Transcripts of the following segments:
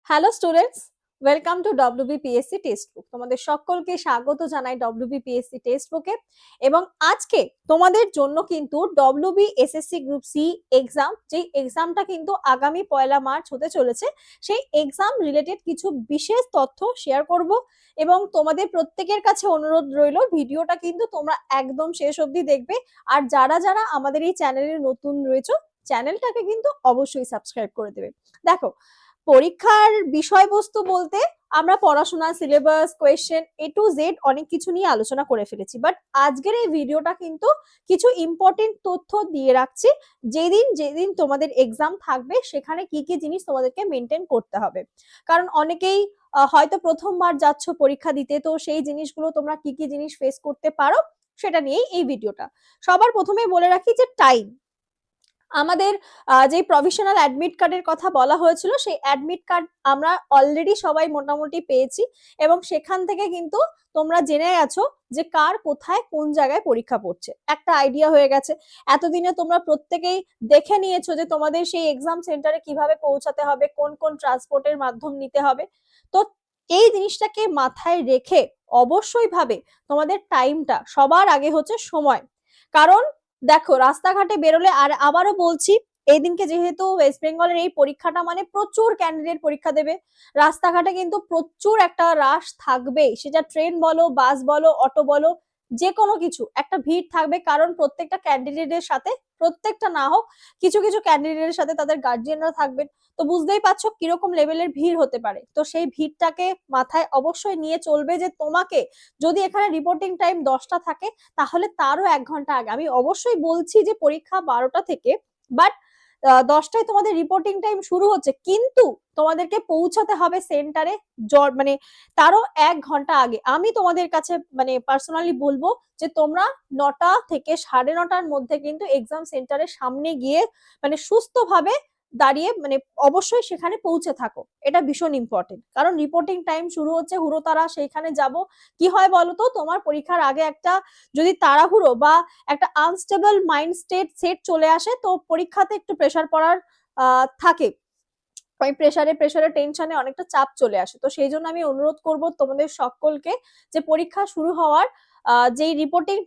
Hello students, welcome to WBPSC text book. তোমাদের সকলকে স্বাগত জানাই ডব্লিউবিপিএসসি টেক্সট বুকে। এবং আজকে তোমাদের জন্য কিন্তু ডব্লিউবিএসএসসি গ্রুপ সি এক্সাম, যেই এক্সামটা কিন্তু আগামী 1 মার্চ হতে চলেছে, সেই এক্সাম রিলেটেড কিছু বিশেষ তথ্য শেয়ার করব। এবং তোমাদের প্রত্যেকের কাছে অনুরোধ রইল, ভিডিওটা কিন্তু তোমরা একদম শেষ অবধি দেখবে। আর যারা যারা আমাদের এই চ্যানেলে নতুন রয়েছে, চ্যানেলটাকে কিন্তু অবশ্যই সাবস্ক্রাইব করে দেবে। দেখো, পরীক্ষার বিষয়বস্তু বলতে আমরা পড়াশোনা, syllabus, question A to Z অনেক কিছু নিয়ে আলোচনা করে ফেলেছি, বাট আজকের এই ভিডিওটা কিন্তু কিছু ইম্পর্টেন্ট তথ্য দিয়ে রাখছি। যেদিন যেদিন তোমাদের এক্সাম থাকবে সেখানে কি কি জিনিস তোমাদেরকে মেনটেন করতে হবে। কারণ অনেকেই হয়তো প্রথমবার যাচ্ছ পরীক্ষা দিতে, তো সেই জিনিসগুলো তোমরা কি কি জিনিস ফেস করতে পারো সেটা নিয়েই এই ভিডিওটা। সবার প্রথমে বলে রাখি যে টাইম, আমাদের যে প্রভিশনাল অ্যাডমিট কার্ডের কথা বলা হয়েছিল, সেই অ্যাডমিট কার্ড আমরা অলরেডি সবাই মোটামুটি পেয়েছি। এবং সেখান থেকে কিন্তু তোমরা জেনে গেছো যে কার কোথায় কোন জায়গায় পরীক্ষা পড়ছে, একটা আইডিয়া হয়ে গেছে। এতদিনে তোমরা প্রত্যেকেই দেখে নিয়েছো যে তোমাদের সেই এক্সাম সেন্টারে কিভাবে পৌঁছাতে হবে, কোন কোন ট্রান্সপোর্টের মাধ্যম নিতে হবে। তো এই জিনিসটাকে মাথায় রেখে অবশ্যই ভাবে তোমাদের টাইমটা সবার আগে হচ্ছে সময়। কারণ দেখো, রাস্তাঘাটে বেরোলে, আর আবারও বলছি, এই দিনকে যেহেতু ওয়েস্ট বেঙ্গলের এই পরীক্ষাটা মানে প্রচুর ক্যান্ডিডেট পরীক্ষা দেবে, রাস্তাঘাটে কিন্তু প্রচুর একটা রাশ থাকবেই। সেটা ট্রেন বলো, বাস বলো, অটো বলো, যে কোনো কিছু একটা ভিড় থাকবে। কারণ প্রত্যেকটা ক্যান্ডিডেটের সাথে, প্রত্যেকটা না হোক, কিছু কিছু ক্যান্ডিডেটের সাথে তাদের গার্জিয়ানরা থাকবেন। তো বুঝতেই পারছো কিরকম লেভেলের ভিড় হতে পারে। তো সেই ভিড়টাকে মাথায় অবশ্যই নিয়ে চলবে যে তোমাকে যদি এখানে রিপোর্টিং টাইম 10টা থাকে, তাহলে তারও 1 ঘন্টা আগে। আমি অবশ্যই বলছি যে পরীক্ষা 12টা থেকে, বাট 10টায় তোমাদের রিপোর্টিং টাইম শুরু হচ্ছে, কিন্তু তোমাদেরকে পৌঁছাতে হবে সেন্টারে মানে তারও 1 ঘন্টা আগে। আমি তোমাদের কাছে মানে পার্সোনালি বলবো যে তোমরা 9টা থেকে 9:30টার মধ্যে কিন্তু এক্সাম সেন্টারের সামনে গিয়ে মানে সুস্থভাবে দাঁড়িয়ে মানে অবশ্যই সেখানে পৌঁছে থাকো। এটা ভীষণ ইম্পর্টেন্ট, কারণ রিপোর্টিং টাইম শুরু হচ্ছে, হুড়োতাড়া সেইখানে যাব। কি হয় বলতো, তোমার পরীক্ষার আগে একটা যদি তাড়াহুড়ো বা একটা আনস্টেবল মাইন্ড সেট চলে আসে, তো পরীক্ষাতে একটু প্রেসার পড়ার থাকে। ওই প্রেসারে টেনশনে অনেকটা চাপ চলে আসে। তো সেই জন্য আমি অনুরোধ করব তোমাদের সকলকে যে পরীক্ষা শুরু হওয়ার যেই রিপোর্টিং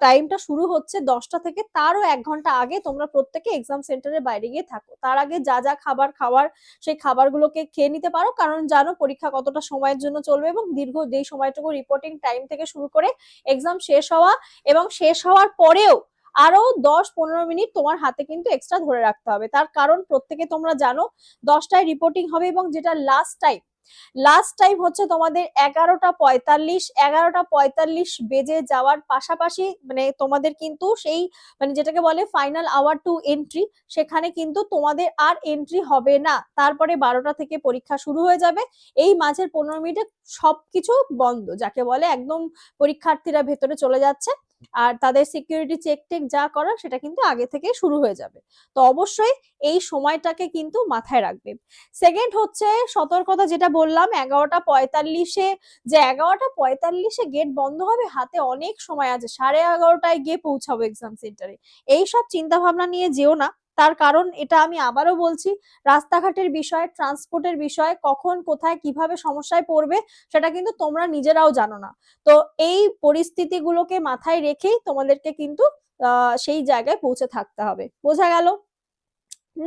টাইমটা শুরু হচ্ছে 10টা থেকে, তারও 1 ঘন্টা আগে তোমরা প্রত্যেকে এক্সাম সেন্টারের বাইরে গিয়ে থাকো। তার আগে যা যা খাবার খাওয়ার, সেই খাবারগুলোকে খেয়ে নিতে পারো। কারণ জানো পরীক্ষা কতটা সময়ের জন্য চলবে, এবং দীর্ঘ যেই সময়টুকু রিপোর্টিং টাইম থেকে শুরু করে এক্সাম শেষ হওয়া, এবং শেষ হওয়ার পরেও আরো 10-15 মিনিট তোমার হাতে কিন্তু এক্সট্রা ধরে রাখতে হবে। তার কারণ প্রত্যেকে তোমরা জানো 10টায় রিপোর্টিং হবে, এবং যেটা লাস্ট টাইম হচ্ছে তোমাদের 11টা 45 বেজে যাওয়ার পাশাপাশি, মানে তোমাদের কিন্তু সেই মানে যেটাকে বলে ফাইনাল আওয়ার টু এন্ট্রি, সেখানে কিন্তু তোমাদের আর এন্ট্রি হবে না। তারপরে 12টা থেকে পরীক্ষা শুরু হয়ে যাবে। এই মাঝের 15 মিনিটে সবকিছু বন্ধ, যাকে বলে একদম পরীক্ষার্থীরা ভেতরে চলে যাচ্ছে, আর তাদের সিকিউরিটি চেক টেক যা করার সেটা কিন্তু আগে থেকে শুরু হয়ে যাবে। তো অবশ্যই এই সময়টাকে কিন্তু মাথায় রাখবে। সেকেন্ড হচ্ছে সতর্কতা, যেটা বললাম 11টা 45-এ, যে 11টা 45-এ গেট বন্ধ হবে, হাতে অনেক সময় আছে, 11:30টায় গিয়ে পৌঁছাবো এক্সাম সেন্টারে। এইসব চিন্তা ভাবনা নিয়ে যেও না। তার কারণ এটা আমি আবারও বলছি, রাস্তাঘাটের বিষয়, ট্রান্সপোর্টের বিষয়, কখন কোথায় কিভাবে সমস্যায় পড়বে সেটা কিন্তু তোমরা নিজেরাও জানো না। তো এই পরিস্থিতিগুলোকে মাথায় রেখেই তোমাদেরকে কিন্তু সেই জায়গায় পৌঁছে থাকতে হবে। বোঝা গেল?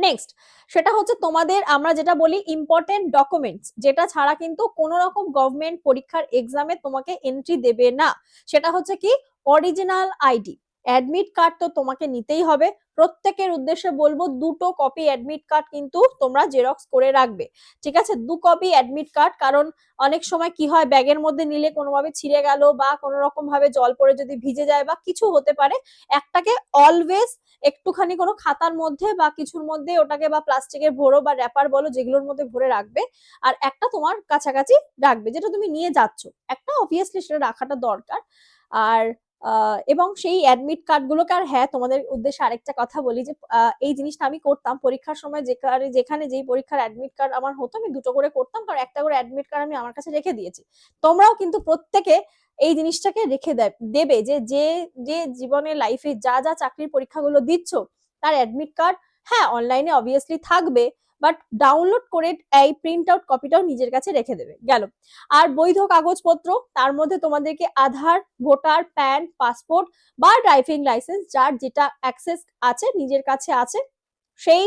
নেক্সট, সেটা হচ্ছে তোমাদের আমরা যেটা বলি ইম্পর্টেন্ট ডকুমেন্টস, যেটা ছাড়া কিন্তু কোনো রকম গভর্নমেন্ট পরীক্ষার এক্সামে তোমাকে এন্ট্রি দেবে না। সেটা হচ্ছে কি, অরিজিনাল আইডি। অ্যাডমিট কার্ড তো তোমাকে নিতেই হবে। প্রত্যেকের উদ্দেশ্যে বলবো 2টো কপি অ্যাডমিট কার্ড কিন্তু তোমরা জেরক্স করে রাখবে। ঠিক আছে, 2 কপি অ্যাডমিট কার্ড। কারণ অনেক সময় কি হয়, ব্যাগের মধ্যে নিলে কোনোভাবে ছিঁড়ে গেল, বা কোনো রকম ভাবে জল পড়ে যদি ভিজে যায় বা কিছু হতে পারে, একটাকে অলওয়েজ একটুখানি কোনো খাতার মধ্যে বা কিছুর মধ্যে ওটাকে, বা প্লাস্টিকের ভরো বা র্যাপার বলো, যেগুলোর মধ্যে ভরে রাখবে। আর একটা তোমার কাছাকাছি রাখবে, যেটা তুমি নিয়ে যাচ্ছ, একটা অবভিয়াসলি সেটা রাখাটা দরকার। আর এবং সেই অ্যাডমিট কার্ড গুলোকে, আর হ্যাঁ তোমাদের উদ্দেশ্যে আরেকটা কথা বলি, যে এই জিনিসটা আমি করতাম পরীক্ষার সময়, যেখানে যেই পরীক্ষার অ্যাডমিট কার্ড আমার হতো, আমি 2টো করে করতাম, কারণ একটা করে অ্যাডমিট কার্ড আমি আমার কাছে রেখে দিয়েছি। তোমরাও কিন্তু প্রত্যেকে এই জিনিসটাকে রেখে দেবে, যে যে যে জীবনে লাইফে যা যা চাকরির পরীক্ষাগুলো দিচ্ছ, তার অ্যাডমিট কার্ড, হ্যাঁ অনলাইনে অবভিয়াসলি থাকবে, বাট ডাউনলোড করে এই প্রিন্ট আউট কপিটাও নিজের কাছে রেখে দেবে। গেল। আর বৈধ কাগজপত্র, তার মধ্যে তোমাদেরকে আধার, ভোটার, প্যান, পাসপোর্ট বা ড্রাইভিং লাইসেন্স, যার যেটা অ্যাক্সেস আছে নিজের কাছে আছে, সেই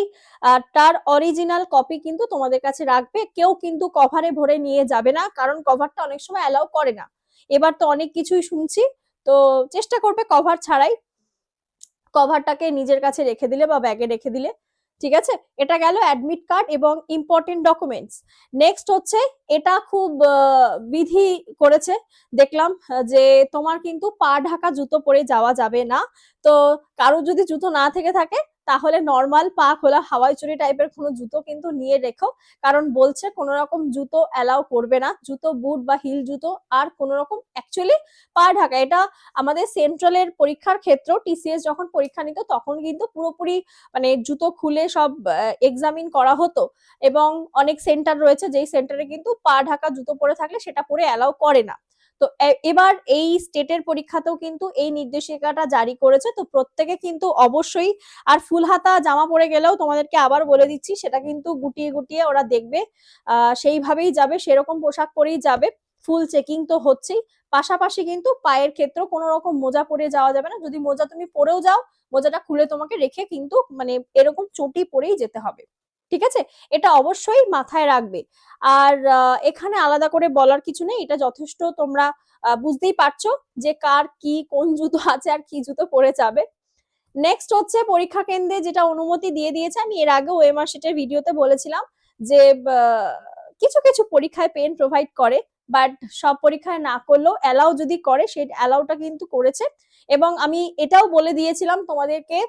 তার অরিজিনাল কপি কিন্তু তোমাদের কাছে রাখবে। কেউ কিন্তু কভারে ভরে নিয়ে যাবে না, কারণ কভারটা অনেক সময় অ্যালাউ করে না। এবার তো অনেক কিছুই শুনছি, তো চেষ্টা করবে কভার ছাড়াই, কভারটাকে নিজের কাছে রেখে দিলে বা ব্যাগে রেখে দিলে। ঠিক আছে, এটা গেল অ্যাডমিট কার্ড এবং ইম্পর্টেন্ট ডকুমেন্টস। নেক্সট হচ্ছে, এটা খুব বিধি করেছে দেখলাম, যে তোমার কিন্তু পা ঢাকা জুতো পরে যাওয়া যাবে না। তো কারো যদি জুতো না থেকে থাকে, তাহলে নর্মাল পা খোলা হাওয়াই চুরি টাইপের কোনো জুতো কিন্তু নিয়ে রেখো, কারণ বলছে কোনো রকম জুতো অ্যালাউ করবে না, জুতো, বুট বা হিল জুতো আর কোনো রকম অ্যাকচুয়ালি পা ঢাকা। এটা আমাদের সেন্ট্রালের পরীক্ষার ক্ষেত্র, টিসিএস যখন পরীক্ষা নিত তখন কিন্তু পুরোপুরি মানে জুতো খুলে সব এক্সামিন করা হতো, এবং অনেক সেন্টার রয়েছে যেই সেন্টারে কিন্তু পা ঢাকা জুতো পরে থাকলে সেটা পরে অ্যালাউ করে না। তো এবার এই স্টেটের পরীক্ষাতেও কিন্তু এই নির্দেশিকাটা জারি করেছে, তো প্রত্যেকে কিন্তু অবশ্যই, আর ফুল হাতা জামা পরে গেলেও তোমাদেরকে আবার বলে দিচ্ছি, সেটা কিন্তু গুটিয়ে গুটিয়ে ওরা দেখবে, সেইভাবেই যাবে, সেরকম পোশাক পরেই যাবে। ফুল চেকিং তো হচ্ছেই, পাশাপাশি কিন্তু পায়ের ক্ষেত্রে কোনো রকম মোজা পরে যাওয়া যাবে না। যদি মোজা তুমি পরেও যাও, মোজাটা খুলে তোমাকে রেখে কিন্তু মানে এরকম চটি পরেই যেতে হবে। ঠিক আছে, এটা অবশ্যই মাথায় রাখবে। আর এখানে আলাদা করে বলার কিছু নেই, এটা যথেষ্ট তোমরা বুঝতেই পারছো যে কার কি কোন জুতো আছে আর কি জুতো পরে যাবে। নেক্সট হচ্ছে পরীক্ষা কেন্দ্রে যেটা অনুমতি দিয়ে দিয়েছে, আমি এর আগে ওএমআর শিটের ভিডিওতে বলেছিলাম যে কিছু কিছু পরীক্ষায় পেন প্রোভাইড করে, বাট সব পরীক্ষায় না করলেও অ্যালাউ যদি করে, সেই অ্যালাউটা কিন্তু করেছে। এবং আমি এটাও বলে দিয়েছিলাম তোমাদেরকে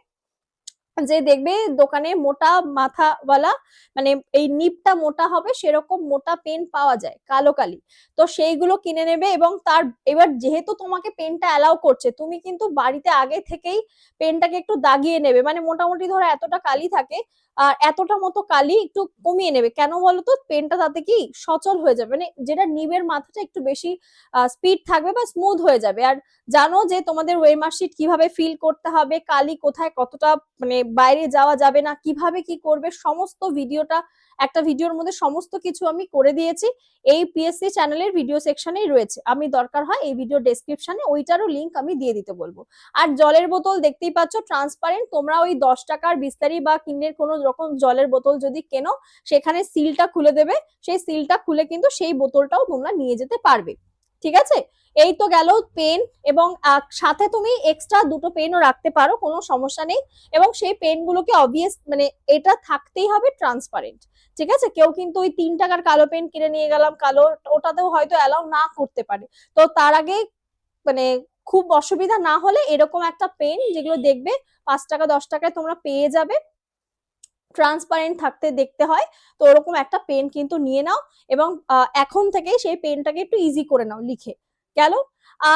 যে দেখবে দোকানে মোটা মাথাওয়ালা, মানে এই নিপটা মোটা হবে সেরকম মোটা পেন পাওয়া যায় কালো কালি, তো সেইগুলো কিনে নেবে। এবং তার এবার যেহেতু তোমাকে পেনটা অ্যালাউ করছে, তুমি কিন্তু বাড়িতে আগে থেকেই পেনটাকে একটু দাগিয়ে নেবে, মানে মোটামুটি ধরো এতটা কালি থাকে, আর এতটা মতো কালি একটু কমিয়ে নেবে। কেন বলতো, পেনটা তাতে কি সচল হয়ে যাবে, মানে যেটা নিবের মাথাটা একটু বেশি স্পিড থাকবে বা স্মুথ হয়ে যাবে। আর জানো যে তোমাদের ওয়েমার শিট কিভাবে ফিল করতে হবে, কালি কোথায় কতটা, মানে বাইরে যাওয়া যাবে না, কিভাবে কি করবে, সমস্ত ভিডিওটা একটা ভিডিওর মধ্যে সমস্ত কিছু আমি করে দিয়েছি, এই পিএসসি চ্যানেলের ভিডিও সেকশনেই রয়েছে। আমি দরকার হয় এই ভিডিও ডেসক্রিপশনে ওইটারও লিংক আমি দিয়ে দিতে বলবো। আর জলের বোতল দেখতেই পাচ্ছ ট্রান্সপারেন্ট, তোমরা ওই 10 টাকার বিস্তারি বা কিন্ডের কোনো রকম জলের বোতল যদি কেনো, সেখানে সিলটা খুলে দেবে, সেই সিলটা খুলে কিন্তু সেই বোতলটাও তোমরা নিয়ে যেতে পারবে। ঠিক আছে, এই তো গেল পেন, এবং সাথে তুমি এক্সট্রা দুটো পেনও রাখতে পারো, কোনো সমস্যা নেই। এবং সেই পেনগুলোকে অবভিয়াস মানে এটা থাকতেই হবে ট্রান্সপারেন্ট। ঠিক আছে, কেউ কিন্তু ওই 3 টাকার কালো পেন কিনে নিয়ে গেলাম কালো, ওটাতেও হয়তো অ্যালাউ না করতে পারে। তো তার আগে মানে খুব অসুবিধা না হলে এরকম একটা পেন, যেগুলো দেখবে 5 টাকা 10 টাকায় তোমরা পেয়ে যাবে, ট্রান্সপারেন্ট থাকতে দেখতে হয়, তো ওরকম একটা পেন কিন্তু নিয়ে নাও। এবং এখন থেকে সেই পেনটাকে একটু ইজি করে নাও লিখে। গেল।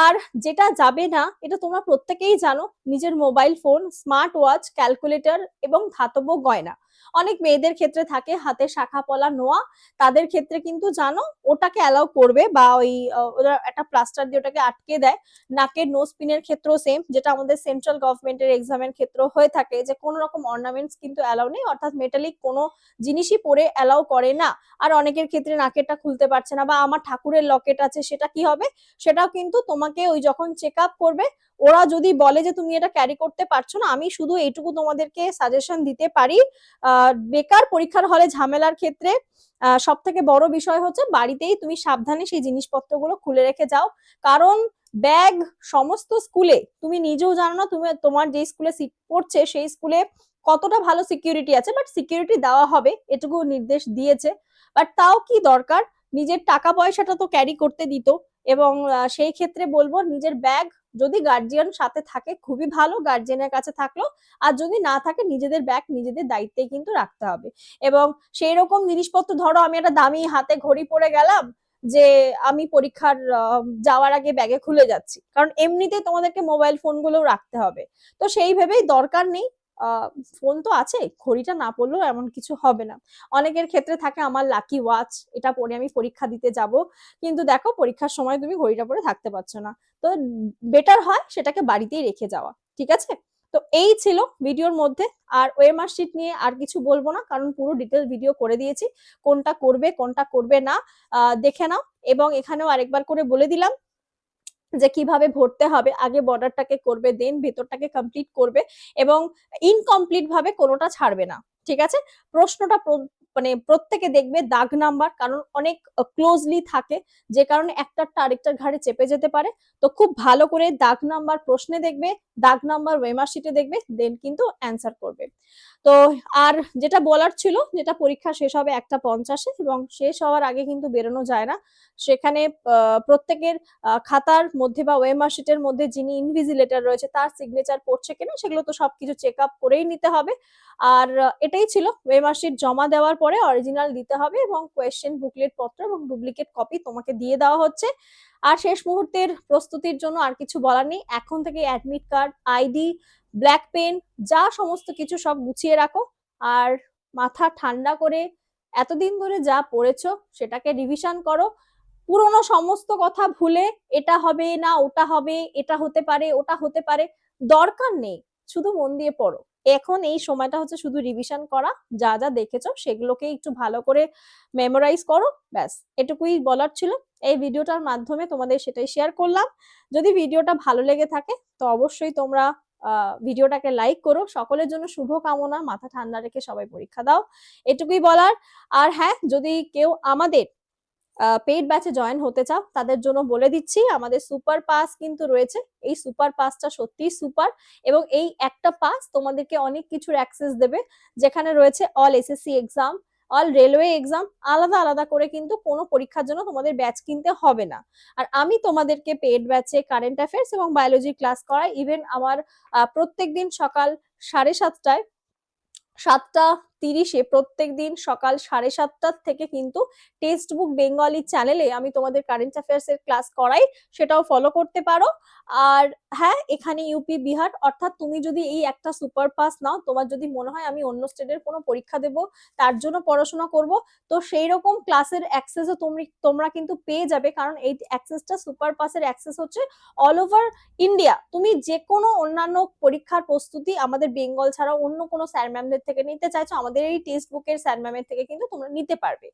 আর যেটা যাবে না, এটা তোমরা প্রত্যেকেই জানো, নিজের mobile phone, smart watch, calculator এবং ধাতব গয়না। অনেক মেয়েদের ক্ষেত্রে থাকে হাতে শাখা পলা নোয়া, তাদের ক্ষেত্রে কিন্তু জানো ওটাকে অ্যালাউ করবে, বা ওই ওরা একটা প্লাস্টার দিয়ে ওটাকে আটকে দেয়। নাকের নোজ পিনের ক্ষেত্রেও সেম, যেটা আমাদের সেন্ট্রাল গভর্নমেন্টের এক্সামের ক্ষেত্রেও হয়ে থাকে, যে কোনো রকম অর্নামেন্টস কিন্তু অ্যালাউ নেই, অর্থাৎ মেটালিক কোনো জিনিসই পরে অ্যালাউ করে না। আর অনেকের ক্ষেত্রে নাকেরটা খুলতে পারছে না, বা আমার ঠাকুরের লকেট আছে, সেটা কি হবে, সেটাও কিন্তু তোমাকে ওই যখন চেক আপ করবে, ওরা যদি বলে যে তুমি এটা ক্যারি করতে পারছো না, আমি শুধু এইটুকু তোমাদেরকে সাজেশন দিতে পারি, বেকার পরীক্ষার হলে ঝামেলার ক্ষেত্রে সব থেকে বড় বিষয় হচ্ছে বাড়িতেই তুমি সাবধানে সেই জিনিসপত্রগুলো খুলে রেখে যাও। কারণ ব্যাগ সমস্ত স্কুলে, তুমি নিজেও জানো না তুমি তোমার যে স্কুলে সিট পড়ছে সেই স্কুলে কতটা ভালো সিকিউরিটি আছে, বাট সিকিউরিটি দেওয়া হবে এটুকু নির্দেশ দিয়েছে। বাট তাও কি দরকার, নিজের টাকা পয়সাটা তো ক্যারি করতে দিত। এবং সেই ক্ষেত্রে বলবো নিজের ব্যাগ যদি গার্জিয়ান সাথে থাকে খুবই ভালো, গার্জিয়ানের কাছে থাকলো, আর যদি না থাকে নিজেদের ব্যাগ নিজেদের দায়িত্বে কিন্তু রাখতে হবে। এবং সেই রকম জিনিসপত্র, ধরো আমি একটা দামি হাতে ঘড়ি পরে গেলাম, যে আমি পরীক্ষার যাওয়ার আগে ব্যাগে খুলে যাচ্ছি, কারণ এমনিতেই তোমাদেরকে মোবাইল ফোনগুলো রাখতে হবে, তো সেই ভেবেই দরকার নেই। ফোন তো আছে, ঘড়িটা না পড়লেও এমন কিছু হবে না। অনেকের ক্ষেত্রে থাকে আমার লাকি ওয়াচ, এটা পরে আমি পরীক্ষা দিতে যাব, কিন্তু দেখো পরীক্ষার সময় তুমি ঘড়িটা পরে থাকতে পারছো না, তো বেটার হয় সেটাকে বাড়িতেই রেখে যাওয়া। ঠিক আছে, তো এই ছিল ভিডিওর মধ্যে। আর ওএমআর শিট নিয়ে আর কিছু বলবো না, কারণ পুরো ডিটেল ভিডিও করে দিয়েছি, কোনটা করবে কোনটা করবে না দেখে নাও। এবং এখানেও আরেকবার করে বলে দিলাম যে কিভাবে ভরতে হবে, আগে বর্ডারটাকে করবে, দেন ভেতরটাকে কমপ্লিট করবে, এবং ইনকমপ্লিট ভাবে কোনোটা ছাড়বে না, ঠিক আছে। প্রশ্নটা মানে প্রত্যেকে দেখবে দাগ নাম্বার, কারণ অনেক ক্লোজলি থাকে, যে কারণে একটারটা আরেকটার ঘাড়ে চেপে যেতে পারে। তো খুব ভালো করে দাগ নাম্বার প্রশ্নে দেখবে, দাগ নাম্বার ওয়েমার শিটে দেখবে, দেন কিন্তু অ্যান্সার করবে। তো আর যেটা বলার ছিল, যেটা পরীক্ষা শেষ হবে 1:50 এবং শেষ হওয়ার আগে কিন্তু বেরোনো যায় না, সেখানে প্রত্যেকের খাতার মধ্যে বা ওএমআর শিটের মধ্যে যিনি ইনভিজিলেটর রয়েছে তার সিগনেচার পড়ছে কিনা সেগুলো তো সবকিছু চেক আপ করেই নিতে হবে। আর এটাই ছিল, ওএমআর শিট জমা দেওয়ার পরে অরিজিনাল দিতে হবে এবং কোয়েশ্চেন বুকলেট পত্র এবং ডুপ্লিকেট কপি তোমাকে দিয়ে দেওয়া হচ্ছে। আর শেষ মুহূর্তের প্রস্তুতির জন্য আর কিছু বলার নেই, এখন থেকে admit card, ID, black pen, যা সমস্ত কিছু সব গুছিয়ে রাখো। আর মাথা ঠান্ডা করে এতদিন ধরে যা পড়েছো সেটাকে রিভিশন করো। পুরোনো সমস্ত কথা ভুলে এটা হবে না ওটা হবে, এটা হতে পারে ওটা হতে পারে, দরকার নেই, শুধু মন দিয়ে পড়ো। এখন এই সময়টা হচ্ছে শুধু রিভিশন করা, যা যা দেখেছো সেগুলোকে একটু ভালো করে মেমোরাইজ করো, ব্যাস এটুকুই বলার ছিল। এই ভিডিওটার মাধ্যমে তোমাদের সেটাই শেয়ার করলাম। যদি ভিডিওটা ভালো লেগে থাকে তো অবশ্যই তোমরা ভিডিওটাকে লাইক করো। সকলের জন্য শুভ কামনা, মাথা ঠান্ডা রেখে সবাই পরীক্ষা দাও, এটুকুই বলার। আর হ্যাঁ, যদি কেউ আমাদের পেইড ব্যাচে জয়েন হতে চাও তাদের জন্য বলে দিচ্ছি, আমাদের সুপার পাস কিন্তু রয়েছে। এই সুপার পাসটা সত্যিই সুপার, এবং এই একটা পাস তোমাদেরকে অনেক কিছুর অ্যাক্সেস দেবে, যেখানে রয়েছে all SSC exam, all railway exam, আলাদা আলাদা করে কিন্তু কোনো পরীক্ষার জন্য তোমাদের ব্যাচ কিনতে হবে না। আর আমি তোমাদেরকে পেইড ব্যাচে কারেন্ট অ্যাফেয়ার্স এবং বায়োলজি ক্লাস করাই। ইভেন আমার প্রত্যেকদিন সকাল 7:30টায়, 7:30-এ প্রত্যেক দিন সকাল 7:30টার থেকে কিন্তু টেক্সট বুক বেঙ্গলি চ্যানেলে আমি তোমাদের কারেন্ট অ্যাফেয়ার্স এর ক্লাস করাই, সেটাও ফলো করতে পারো। আর হ্যাঁ, এখানে ইউপি বিহার, অর্থাৎ তুমি যদি এই একটা সুপার পাস নাও, তোমার যদি মনে হয় আমি অন্য স্টেটের কোনো পরীক্ষা দেব, তার জন্য পড়াশোনা করব, তো সেই রকম ক্লাসের অ্যাক্সেসও তোমরা কিন্তু পেয়ে যাবে, কারণ এই অ্যাক্সেসটা, সুপার পাসের অ্যাক্সেস হচ্ছে অল ওভার ইন্ডিয়া। তুমি যে কোনো অন্যান্য পরীক্ষার প্রস্তুতি আমাদের বেঙ্গল ছাড়াও অন্য কোনো স্যার ম্যামদের থেকে নিতে চাইছো, আমাদের এই টেক্সট বুকের স্যার ম্যামের থেকে কিন্তু তোমরা নিতে পারবে।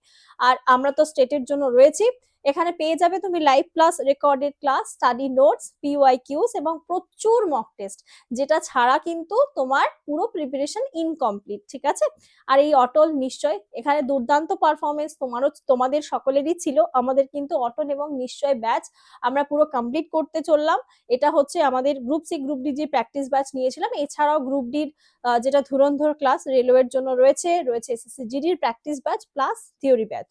আর আমরা তো স্টেটের জন্য রয়েছি, এখানে পেয়ে যাবে তুমি live class, recorded class, study notes, PYQs এবং প্রচুর মক টেস্ট, যেটা ছাড়া কিন্তু তোমার পুরো প্রিপারেশন ইনকমপ্লিট, ঠিক আছে। আর এই অটল নিশ্চয়, এখানে দুর্দান্ত পারফরমেন্স তোমাদের সকলেরই ছিল, আমাদের কিন্তু অটল এবং নিশ্চয় ব্যাচ আমরা পুরো কমপ্লিট করতে চললাম। এটা হচ্ছে আমাদের গ্রুপ সি গ্রুপ ডি যে প্র্যাকটিস ব্যাচ নিয়েছিলাম, এছাড়াও গ্রুপ ডির যেটা ধুরন্ধর ক্লাস রেলওয়ের জন্য রয়েছে এসএসসি জিডির practice batch plus theory batch.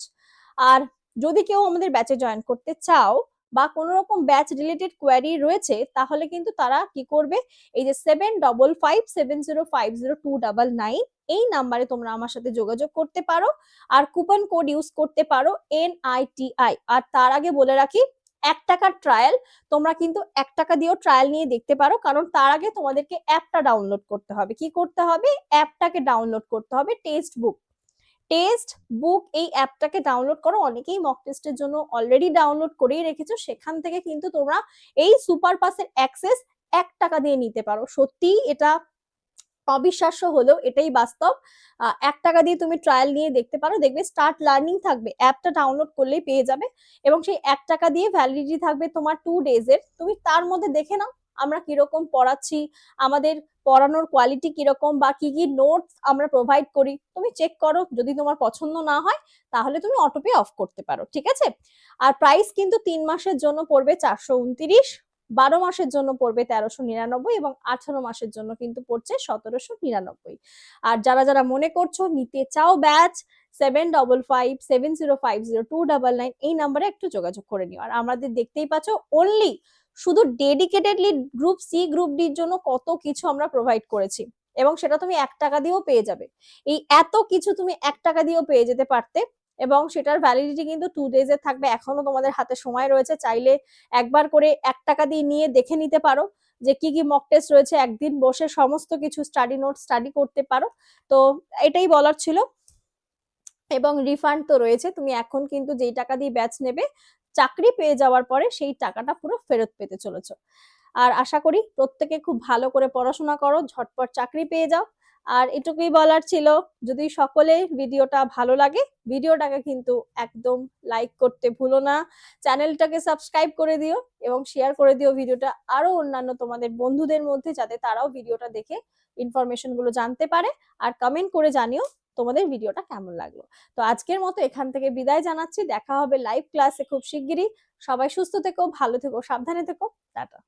আর যদি কেউ আমাদের ব্যাচে জয়েন করতে চাও বা কোনো রকম ব্যাচ রিলেটেড কোয়ারি রয়েছে, তাহলে কিন্তু তারা কি করবে, এই যে 7557050299 এই নাম্বারে তোমরা আমার সাথে যোগাযোগ করতে পারো, আর কুপন কোড ইউজ করতে পারো NITI। আর তার আগে বলে রাখি, 1 টাকার ট্রায়াল, তোমরা কিন্তু 1 টাকা দিয়েও ট্রায়াল নিয়ে দেখতে পারো, কারণ তার আগে তোমাদেরকে অ্যাপটা ডাউনলোড করতে হবে। কি করতে হবে, অ্যাপটাকে ডাউনলোড করতে হবে, টেক্সট বুক এই অ্যাপটাকে ডাউনলোড করো। অনেকেই মক টেস্টের জন্য অলরেডি ডাউনলোড করেই রেখেছো, সেখান থেকে কিন্তু তোমরা এই সুপার পাসের অ্যাক্সেস 1 টাকা দিয়ে নিতে পারো। সত্যি এটা অবিশ্বাস্য হলেও এটাই বাস্তব। 1 টাকা দিয়ে তুমি ট্রায়াল নিয়ে দেখতে পারো, দেখবে স্টার্ট লার্নিং থাকবে, অ্যাপটা ডাউনলোড করলেই পেয়ে যাবে, এবং সেই 1 টাকা দিয়ে ভ্যালিডিটি থাকবে তোমার 2 days এর। তুমি তার মধ্যে দেখে নাও আমরা কিরকম পড়াচ্ছি, আমাদের পড়ানোর কোয়ালিটি কিরকম, বা কি কি নোটস আমরা প্রোভাইড করি, তুমি চেক করো। যদি তোমার পছন্দ না হয় তাহলে তুমি অটোপে অফ করতে পারো, ঠিক আছে। আর প্রাইস কিন্তু 3 মাসের জন্য পড়বে 429, 12 মাসের জন্য পড়বে 1399, এবং 18 মাসের জন্য কিন্তু পড়ছে 1799। আর যারা যারা মনে করছো নিতে চাও ব্যাচ, 7557050299 এই নাম্বারে একটু যোগাযোগ করে নিও। আর আমাদের দেখতেই পাচ্ছ অনলি শুধু ডেডিকেটেডলি গ্রুপ সি গ্রুপ ডির জন্য কত কিছু আমরা প্রোভাইড করেছি, এবং সেটা তুমি 1 টাকা দিয়েও পেয়ে যাবে। এই এত কিছু তুমি 1 টাকা দিয়েও পেয়ে যেতে পারতে, এবং সেটার ভ্যালিডিটি কিন্তু 2 days এর থাকবে। এখনো তোমাদের হাতে সময় রয়েছে, চাইলে একবার করে 1 টাকা দিয়ে নিয়ে দেখে নিতে পারো যে কি কি মক টেস্ট রয়েছে, একদিন বসে সমস্ত কিছু স্টাডি নোট স্টাডি করতে পারো। তো এটাই বলার ছিল। এবং রিফান্ড তো রয়েছে, তুমি এখন কিন্তু যেই টাকা দিয়ে ব্যাচ নেবে, চাকরি পেয়ে যাওয়ার পরে সেই টাকাটা পুরো ফেরত পেতে চলেছো। আর আশা করি প্রত্যেকে খুব ভালো করে পড়াশোনা করো, ঝটপট চাকরি পেয়ে যাও। আর এটুকুই বলার ছিল, যদি সকলের ভিডিওটা ভালো লাগে ভিডিওটাকে কিন্তু একদম লাইক করতে ভুলো না, চ্যানেলটাকে সাবস্ক্রাইব করে দিও এবং শেয়ার করে দিও ভিডিওটা আরো অন্যান্য তোমাদের বন্ধুদের মধ্যে, যাতে তারাও ভিডিওটা দেখে ইনফরমেশন গুলো জানতে পারে। আর কমেন্ট করে জানিও তোমাদের ভিডিওটা কেমন লাগলো। তো আজকের মতো এখান থেকে বিদায় জানাচ্ছি, দেখা হবে লাইভ ক্লাসে খুব শিগগিরই। সবাই সুস্থ থেকো, ভালো থেকো, সাবধানে থেকো, টাটা।